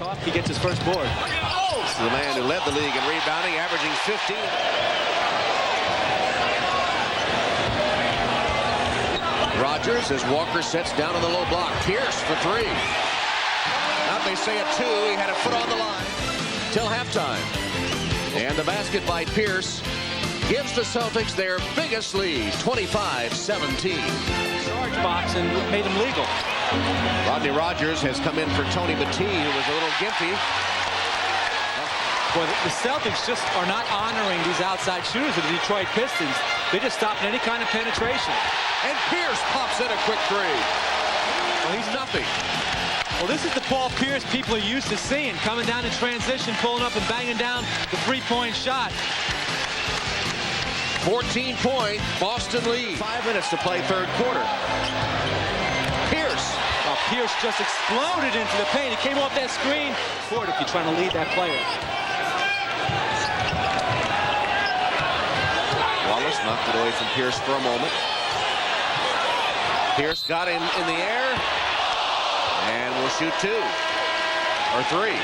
talk, he gets his first board. This is the man who led the league in rebounding, averaging 15. Rogers as Walker sets down on the low block. Pierce for three. Now they say a two. He had a foot on the line till halftime. And the basket by Pierce gives the Celtics their biggest lead, 25-17. Charge box and made him legal. Rodney Rogers has come in for Tony Matee, who was a little gimpy. Boy, the Celtics just are not honoring these outside shooters of the Detroit Pistons. They just stopping any kind of penetration. And Pierce pops in a quick three. Well, he's nothing. Well, this is the Paul Pierce people are used to seeing, coming down in transition, pulling up and banging down the three-point shot. 14-point Boston lead. 5 minutes to play third quarter. Pierce. Well, Pierce just exploded into the paint. He came off that screen. Forward if you're trying to lead that player. Wallace knocked it away from Pierce for a moment. Pierce got in the air. And will shoot two. Or three.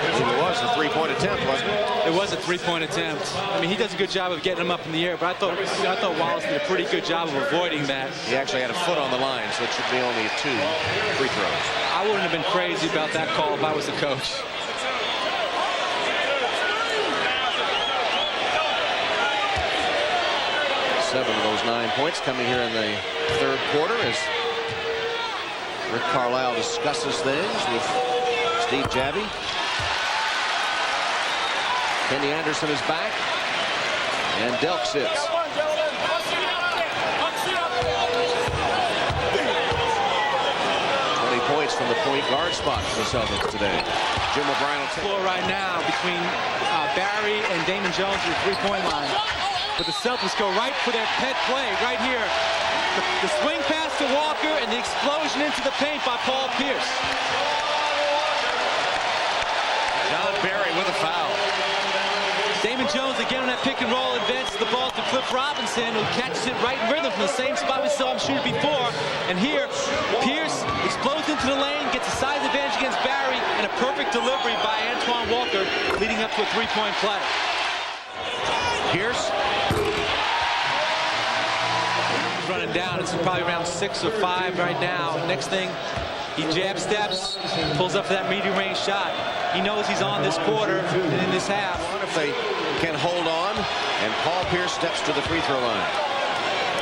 It was a three-point attempt, wasn't it? It was a three-point attempt. I mean, he does a good job of getting him up in the air, but I thought Wallace did a pretty good job of avoiding that. He actually had a foot on the line, so it should be only 2 free throws. I wouldn't have been crazy about that call if I was the coach. Seven of those 9 points coming here in the third quarter as Rick Carlisle discusses things with Steve Javie. Kenny Anderson is back, and Delk sits. 20 points from the point guard spot for the Celtics today. Jim O'Brien will take floor right now between Barry and Damon Jones at the three-point line. But the Celtics go right for their pet play right here. The swing pass to Walker and the explosion into the paint by Paul Pierce. John Barry with a foul. Damon Jones again on that pick and roll advances the ball to Cliff Robinson, who catches it right in rhythm from the same spot we saw him shoot it before. And here, Pierce explodes into the lane, gets a size advantage against Barry, and a perfect delivery by Antoine Walker, leading up to a three-point play. Pierce. He's running down. It's probably around 6 or 5 right now. Next thing, he jab steps, pulls up for that medium range shot. He knows he's on this quarter and in this half. If they can hold on, and Paul Pierce steps to the free throw line.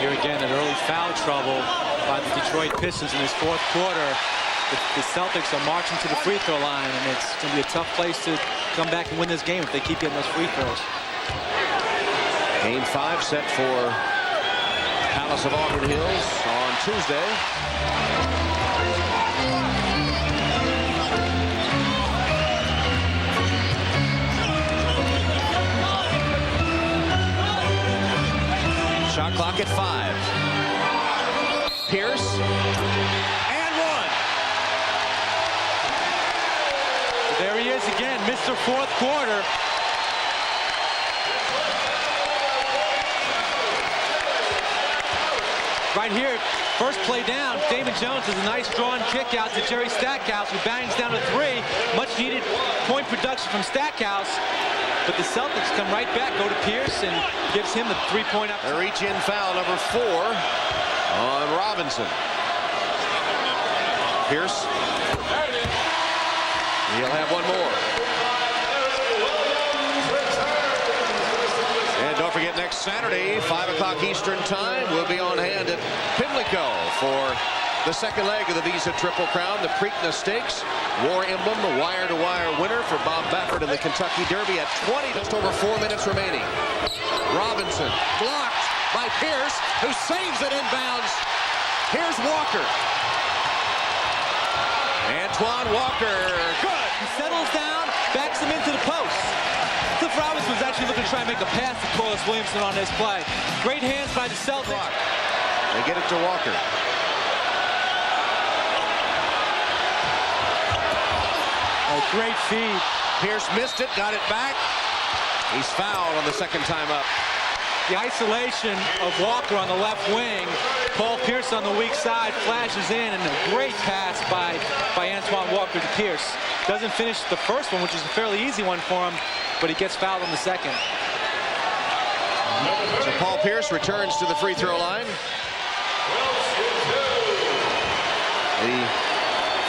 Here again, an early foul trouble by the Detroit Pistons in this fourth quarter. The Celtics are marching to the free throw line, and it's going to be a tough place to come back and win this game if they keep getting those free throws. Game 5 set for Palace of Auburn Hills on Tuesday. Shot clock at 5. Pierce. And 1. There he is again, Mr. Fourth Quarter. Right here, first play down, Damon Jones has a nice drawn kick out to Jerry Stackhouse, who bangs down a 3. Much needed point production from Stackhouse. But the Celtics come right back, go to Pierce, and gives him the three-point up. A reach-in foul, number 4 on Robinson. Pierce. He'll have one more. And don't forget, next Saturday, 5 o'clock Eastern Time, we'll be on hand at Pimlico for the second leg of the Visa Triple Crown, the Preakness Stakes. War Emblem, the wire-to-wire winner for Bob Baffert in the Kentucky Derby at 20, just over 4 minutes remaining. Robinson blocked by Pierce, who saves it inbounds. Here's Walker. Antoine Walker, good. He settles down, backs him into the post. Cliff Robinson was actually looking to try and make a pass to Corliss Williamson on this play. Great hands by the Celtics. They get it to Walker. A great feed. Pierce missed it, got it back. He's fouled on the second time up. The isolation of Walker on the left wing. Paul Pierce on the weak side flashes in, and a great pass by Antoine Walker to Pierce. Doesn't finish the first one, which is a fairly easy one for him, but he gets fouled on the second. So Paul Pierce returns to the free throw line. The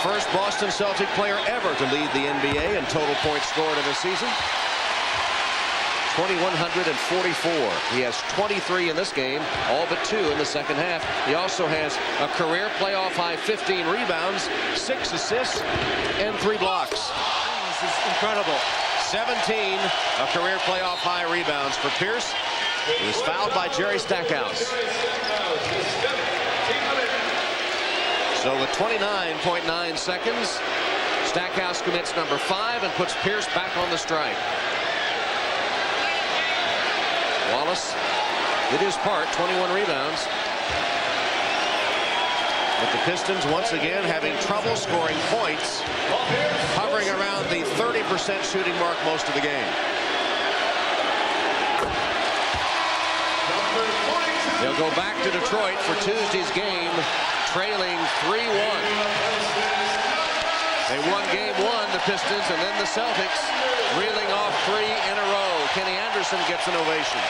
first Boston Celtic player ever to lead the NBA in total points scored in a season. 2,144. He has 23 in this game, all but 2 in the second half. He also has a career playoff high 15 rebounds, 6 assists, and 3 blocks. This is incredible. 17, a career playoff high rebounds for Pierce. He was fouled by Jerry Stackhouse. So with 29.9 seconds, Stackhouse commits number 5 and puts Pierce back on the strike. Wallace did his part, 21 rebounds. But the Pistons once again having trouble scoring points, hovering around the 30% shooting mark most of the game. They'll go back to Detroit for Tuesday's game, trailing 3-1. They won game 1, the Pistons, and then the Celtics reeling off 3 in a row. Kenny Anderson gets an ovation.